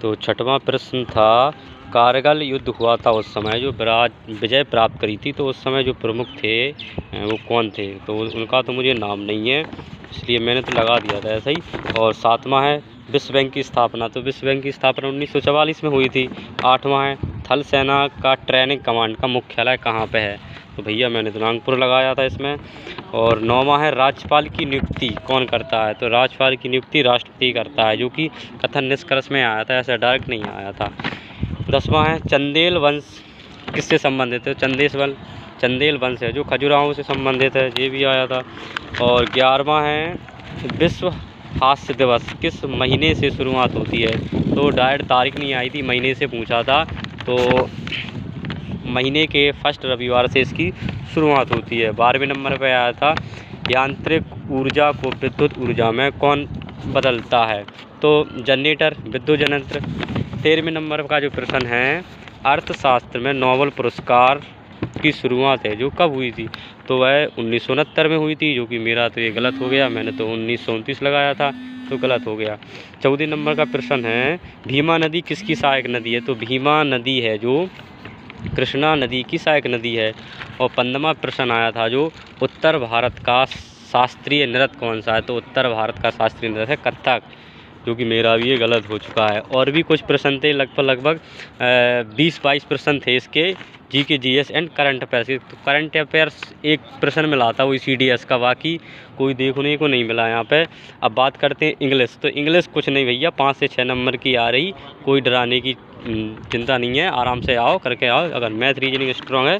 तो छठवां प्रश्न था, कारगिल युद्ध हुआ था उस समय जो विजय प्राप्त करी थी, तो उस समय जो प्रमुख थे वो कौन थे? तो उनका तो मुझे नाम नहीं है, इसलिए मैंने तो लगा दिया था ऐसे ही। और सातवां है विश्व बैंक की स्थापना, तो विश्व बैंक की स्थापना 1944 में हुई थी। आठवां है थल सेना का ट्रेनिंग कमांड का मुख्यालय कहाँ पे है? तो भैया मैंने तो नागपुर लगाया था इसमें। और नौवां है राज्यपाल की नियुक्ति कौन करता है? तो राज्यपाल की नियुक्ति राष्ट्रपति करता है, जो कि कथन निष्कर्ष में आया था, ऐसा डायरेक्ट नहीं आया था। 10वां है चंदेल वंश किससे संबंधित है? चंदेल वंश है जो खजुराहो से संबंधित है, ये भी आया था। और 11वां है विश्व हास्य दिवस किस महीने से शुरुआत होती है? तो डायरेक्ट तारीख नहीं आई थी, महीने से पूछा था, तो महीने के फर्स्ट रविवार से इसकी शुरुआत होती है। 12वें नंबर पे आया था यांत्रिक ऊर्जा को विद्युत ऊर्जा में कौन बदलता है? तो जनरेटर, विद्युत जनयंत्र। 13वें नंबर का जो प्रश्न है, अर्थशास्त्र में नोबेल पुरस्कार की शुरुआत है जो कब हुई थी? तो वह 1969 में हुई थी, जो कि मेरा तो ये गलत हो गया, मैंने तो 1929 लगाया था, तो गलत हो गया। 14 नंबर का प्रश्न है, भीमा नदी किसकी सहायक नदी है? तो भीमा नदी है जो कृष्णा नदी की सहायक नदी है। और 15वां प्रश्न आया था जो उत्तर भारत का शास्त्रीय नृत्य कौन सा है? तो उत्तर भारत का शास्त्रीय नृत्य है कथक, जो कि मेरा भी ये गलत हो चुका है। और भी कुछ प्रश्न थे, लगभग 20-22 प्रश्न थे इसके, GK, GS and current affairs. तो करंट अफेयर्स एक प्रश्न मिला था वही सीडीएस का, बाकी कोई देखने को नहीं मिला यहाँ पे। अब बात करते हैं इंग्लिश, तो इंग्लिश कुछ नहीं भैया, 5 से 6 नंबर की आ रही, कोई डराने की चिंता नहीं है, आराम से आओ, करके आओ। अगर मैथ रीजनिंग स्ट्रॉन्ग है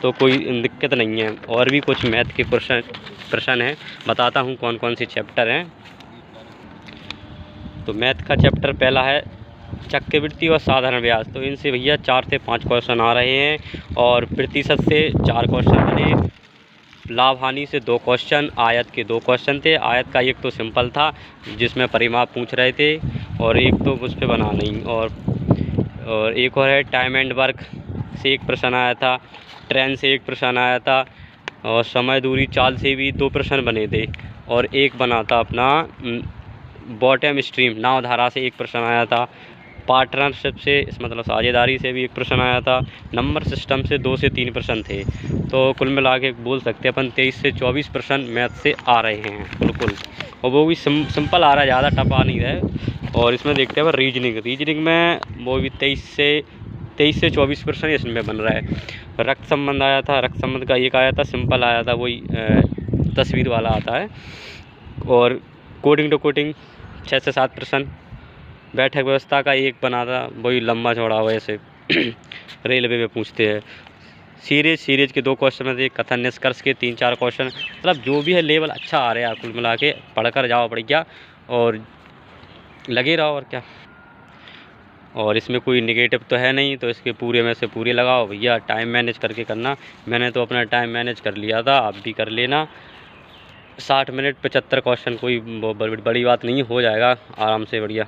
तो कोई दिक्कत नहीं है। और भी कुछ मैथ के प्रश्न हैं, बताता हूँ कौन कौन से चैप्टर हैं। तो मैथ का चैप्टर पहला है चक्रवृद्धि और साधारण ब्याज, तो इनसे भैया 4 से 5 क्वेश्चन आ रहे हैं। और प्रतिशत से 4 क्वेश्चन बने, लाभ हानि से 2 क्वेश्चन, आयत के 2 क्वेश्चन थे। आयत का एक तो सिंपल था जिसमें परिमाप पूछ रहे थे, और एक तो उस पर बना नहीं। और एक और है टाइम एंड वर्क से एक प्रश्न आया था, ट्रेन से एक प्रश्न आया था, और समय दूरी चाल से भी 2 प्रश्न बने थे। और एक बना था अपना बॉटम स्ट्रीम नाव धारा से एक प्रश्न आया था। पार्टनरशिप से इस मतलब साझेदारी से भी एक प्रश्न आया था। नंबर सिस्टम से 2 से 3 प्रश्न थे। तो कुल मिला के बोल सकते हैं अपन 23 से 24 प्रश्न मैथ से आ रहे हैं बिल्कुल, और वो भी सिंपल आ रहा है, ज़्यादा टफ आ नहीं रहा है। और इसमें देखते हैं रीजनिंग में वो भी 23 से 24 प्रश्न इसमें बन रहा है। रक्त संबंध आया था, रक्त संबंध का एक आया था, सिंपल आया था, वही तस्वीर वाला आता है। और कोडिंग टू कोडिंग 6 से 7 प्रश्न, बैठक व्यवस्था का एक बना था, वही लंबा चौड़ा वैसे रेलवे में पूछते हैं। सीरीज के 2 क्वेश्चन थे, कथन निष्कर्ष के 3-4 क्वेश्चन, मतलब जो भी है लेवल अच्छा आ रहा है, कुल मिला के पढ़कर जाओ बढ़िया और लगे रहो, और क्या। और इसमें कोई नेगेटिव तो है नहीं, तो इसके पूरे में से पूरे लगाओ भैया, टाइम मैनेज करके करना। मैंने तो अपना टाइम मैनेज कर लिया था, आप भी कर लेना। 60 मिनट 75 क्वेश्चन, कोई बड़ी बात नहीं, हो जाएगा आराम से बढ़िया।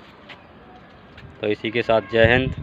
तो इसी के साथ जय हिंद।